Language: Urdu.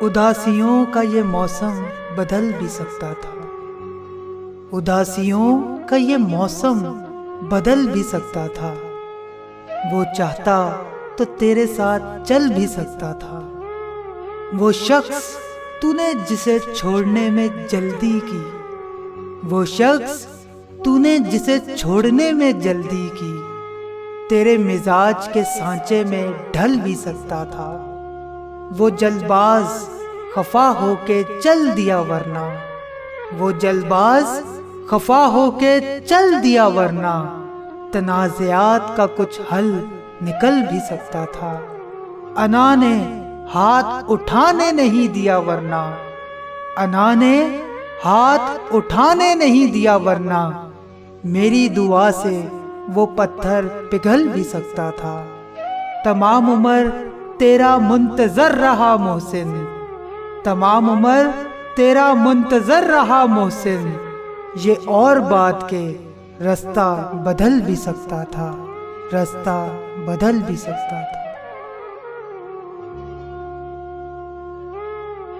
اداسیوں کا یہ موسم بدل بھی سکتا تھا، اداسیوں کا یہ موسم بدل بھی سکتا تھا، وہ چاہتا تو تیرے ساتھ چل بھی سکتا تھا۔ وہ شخص تو نے جسے چھوڑنے میں جلدی کی، وہ شخص تو نے جسے چھوڑنے میں جلدی کی، تیرے مزاج کے سانچے میں ڈھل بھی سکتا تھا۔ وہ جلد باز خفا ہو کے چل دیا ورنہ، وہ جلد باز خفا ہو کے چل دیا ورنہ تنازعات کا کچھ حل نکل بھی سکتا تھا۔ انا نے ہاتھ اٹھانے نہیں دیا ورنہ، انا نے ہاتھ اٹھانے نہیں دیا ورنہ میری دعا سے وہ پتھر پگھل بھی سکتا تھا۔ تمام عمر تیرا منتظر رہا محسن، تمام عمر تیرا منتظر رہا محسن، یہ اور بات کہ رستہ بدل بھی سکتا تھا، رستہ بدل بھی سکتا تھا۔